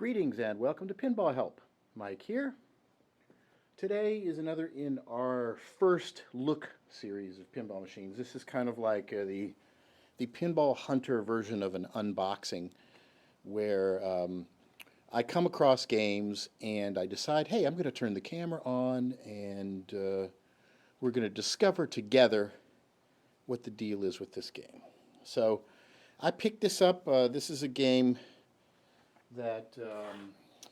Greetings and welcome to PinballHelp. Mike here. Today is another in our first look series of pinball machines. This is kind of like the Pinball Hunter version of an unboxing where I come across games and I decide, hey, I'm going to turn the camera on and we're going to discover together what the deal is with this game. So I picked this up. This is a game that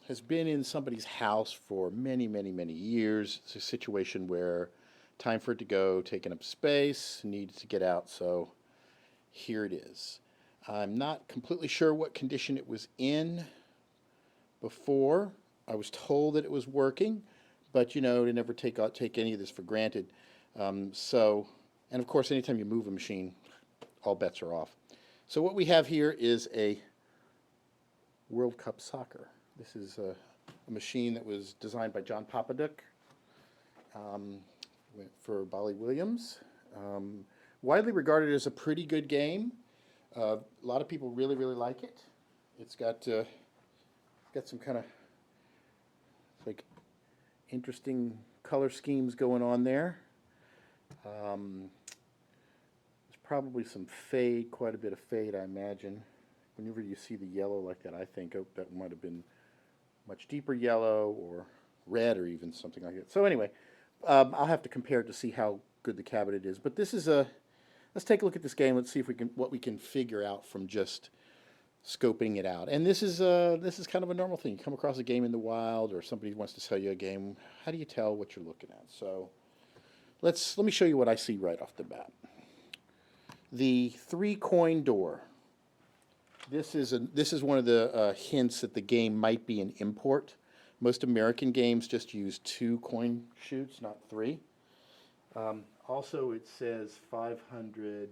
has been in somebody's house for many, many, many years. It's a situation where time for it to go, taking up space, needs to get out, so here it is. I'm not completely sure what condition it was in before. I was told that it was working, but you know, to never take any of this for granted. And of course, anytime you move a machine, all bets are off. So what we have here is a World Cup Soccer. This is a machine that was designed by John Papaduk for Bali Williams. Widely regarded as a pretty good game. A lot of people really, really like it. It's got some kind of like interesting color schemes going on there. There's probably some fade, quite a bit of fade, I imagine. Whenever you see the yellow like that, I think, oh, that might have been much deeper yellow or red or even something like that. So anyway, I'll have to compare it to see how good the cabinet is. But this is let's take a look at this game. Let's see if what we can figure out from just scoping it out. And this is kind of a normal thing. You come across a game in the wild or somebody wants to sell you a game. How do you tell what you're looking at? So let me show you what I see right off the bat. The 3-coin door. This is one of the hints that the game might be an import. Most American games just use 2 coin chutes, not 3. Also, it says 500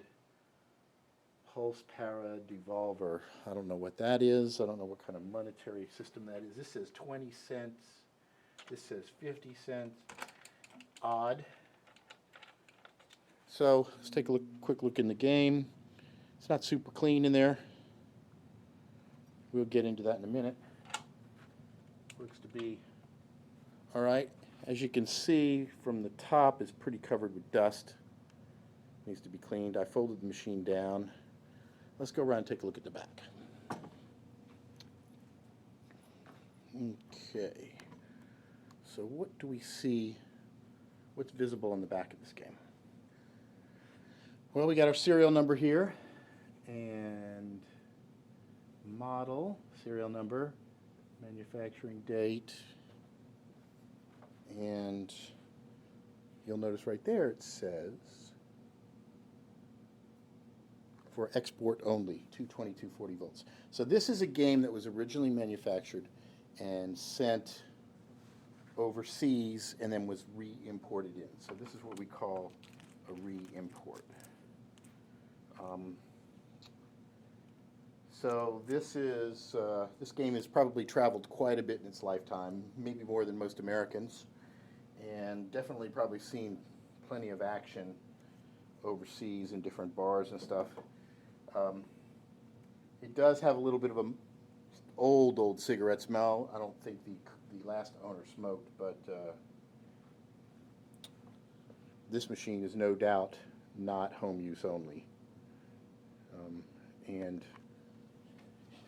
pulse para devolver. I don't know what that is. I don't know what kind of monetary system that is. This says 20 cents. This says 50 cents. Odd. So let's take a quick look in the game. It's not super clean in there. We'll get into that in a minute. Looks to be all right. As you can see from the top, it's pretty covered with dust. Needs to be cleaned. I folded the machine down. Let's go around and take a look at the back. Okay. So what do we see? What's visible on the back of this game? Well, we got our serial number here and model, serial number, manufacturing date, and you'll notice right there it says for export only, 22240 volts. So this is a game that was originally manufactured and sent overseas and then was re-imported in. So this is what we call a re-import. So this game has probably traveled quite a bit in its lifetime, maybe more than most Americans, and definitely probably seen plenty of action overseas in different bars and stuff. It does have a little bit of an old cigarette smell. I don't think the last owner smoked, but this machine is no doubt not home use only. And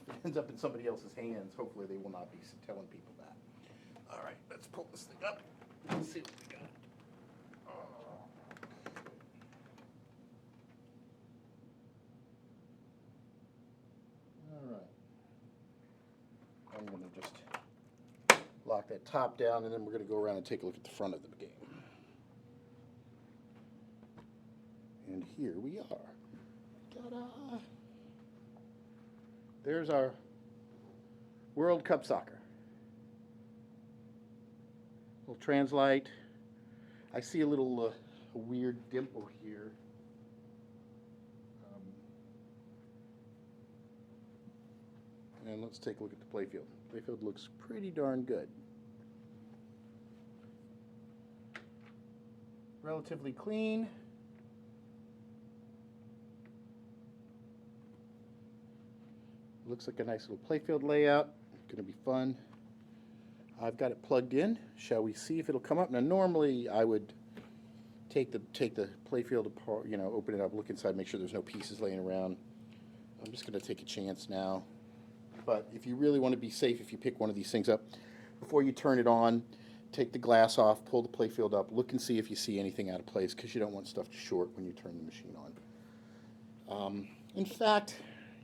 if it ends up in somebody else's hands, hopefully they will not be telling people that. All right, let's pull this thing up. Let's see what we got. All right. I'm going to just lock that top down, and then we're going to go around and take a look at the front of the game. And here we are. Ta-da! There's our World Cup Soccer. Little translite. I see a little a weird dimple here. And let's take a look at the playfield. Playfield looks pretty darn good. Relatively clean. Looks like a nice little playfield layout. going to be fun. I've got it plugged in. Shall we see if it'll come up? Now, normally I would take the playfield apart, you know, open it up, look inside, make sure there's no pieces laying around. I'm just going to take a chance now. But if you really want to be safe, if you pick one of these things up, before you turn it on, take the glass off, pull the playfield up, look and see if you see anything out of place, because you don't want stuff to short when you turn the machine on. In fact,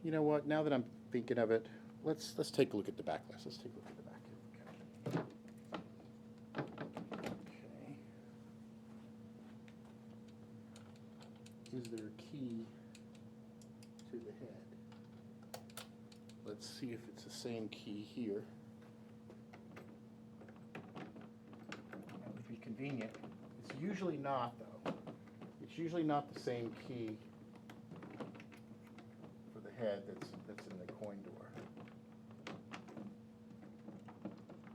you know what? Now that I'm thinking of it, let's take a look at the back glass. Let's take a look at the back. Okay. Is there a key to the head? Let's see if it's the same key here. That would be convenient. It's usually not, though. It's usually not the same key for the head that's in the coin door.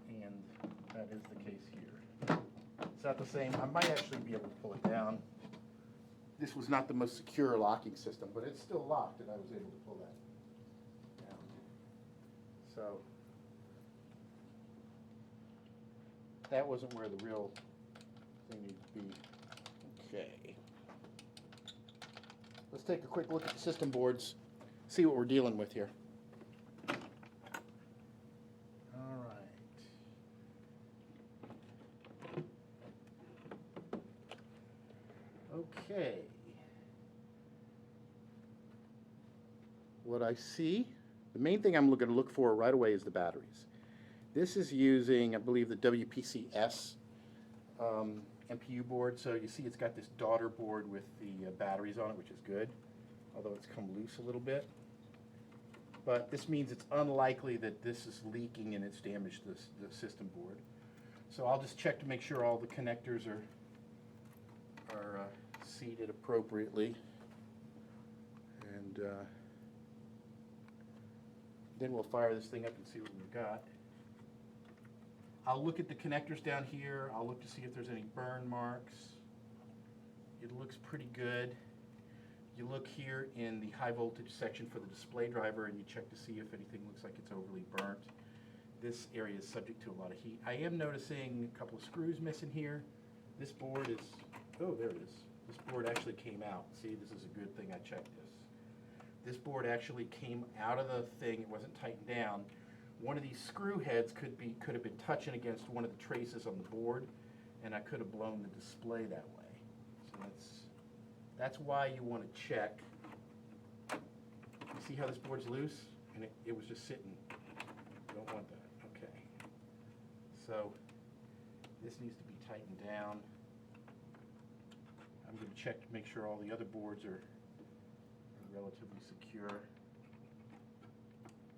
And that is the case here. It's not the same. I might actually be able to pull it down. This was not the most secure locking system, but it's still locked, and I was able to pull that down. So that wasn't where the real thing needed to be. Okay. Let's take a quick look at the system boards, see what we're dealing with here. All right. Okay. What I see, the main thing I'm going to look for right away is the batteries. This is using, I believe, the WPCS MPU board. So you see it's got this daughter board with the batteries on it, which is good, although it's come loose a little bit. But this means it's unlikely that this is leaking and it's damaged the system board. So I'll just check to make sure all the connectors are seated appropriately. And then we'll fire this thing up and see what we've got. I'll look at the connectors down here. I'll look to see if there's any burn marks. It looks pretty good. You look here in the high voltage section for the display driver and you check to see if anything looks like it's overly burnt. This area is subject to a lot of heat. I am noticing a couple of screws missing here. This board is, oh, there it is. This board actually came out. See, this is a good thing I checked this. This board actually came out of the thing. It wasn't tightened down. One of these screw heads could have been touching against one of the traces on the board, and I could have blown the display that way. So that's why you want to check. You see how this board's loose? And it was just sitting. You don't want that. Okay. So this needs to be tightened down. I'm going to check to make sure all the other boards are relatively secure.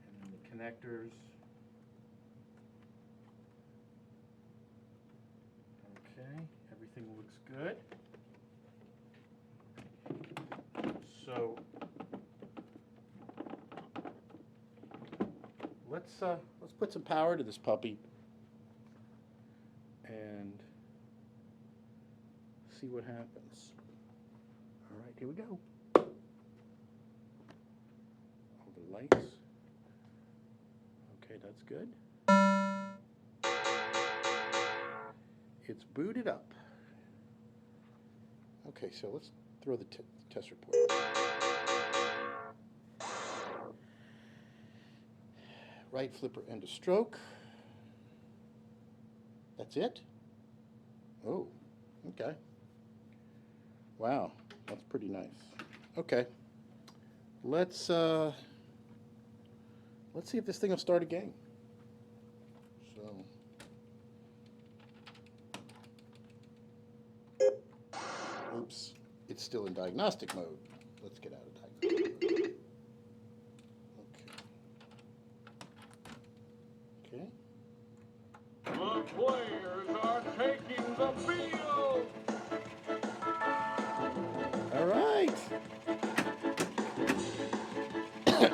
And then the connectors. Okay, everything looks good. So let's put some power to this puppy and see what happens. All right, here we go. All the lights. Okay, that's good. It's booted up. Okay, so let's throw the test report. Right flipper end of stroke. That's it? Oh, okay. Wow, that's pretty nice. Okay, let's see if this thing will start again. So, oops, it's still in diagnostic mode. Let's get out of diagnostic mode. Okay. The players are taking the field. All right.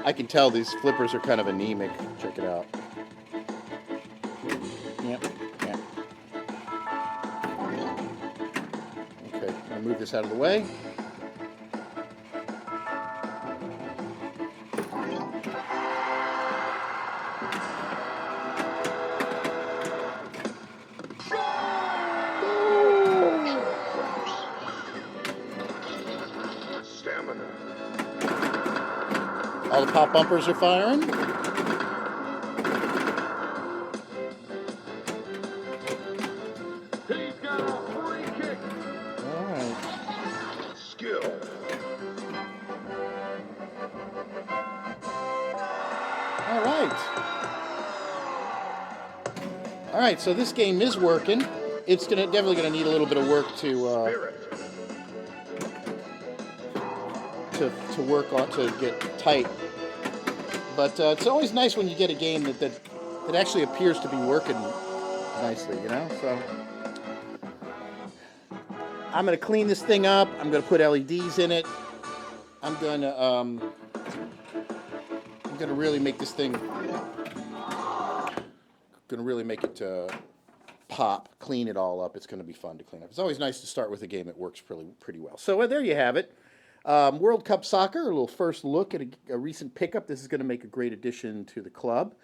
I can tell these flippers are kind of anemic. Check it out. Yep. Yep. Okay, I'll move this out of the way. All the pop bumpers are firing. He's got a free kick. All right. Skill. All right. All right, so this game is working. It's definitely gonna need a little bit of work to work on to get tight. But it's always nice when you get a game that actually appears to be working nicely, you know. So I'm gonna clean this thing up. I'm gonna put LEDs in it. I'm gonna really make this thing. Gonna really make it pop, clean it all up. It's gonna be fun to clean up. It's always nice to start with a game that works pretty well. So there you have it. World Cup Soccer, a little first look at a recent pickup. This is going to make a great addition to the club,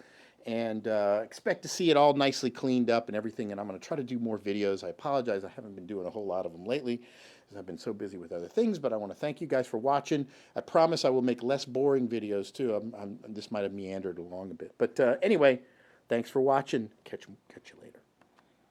and expect to see it all nicely cleaned up and everything, and I'm going to try to do more videos. I apologize, I haven't been doing a whole lot of them lately because I've been so busy with other things, but I want to thank you guys for watching. I promise I will make less boring videos too. This might have meandered along a bit, but anyway, thanks for watching. Catch you later.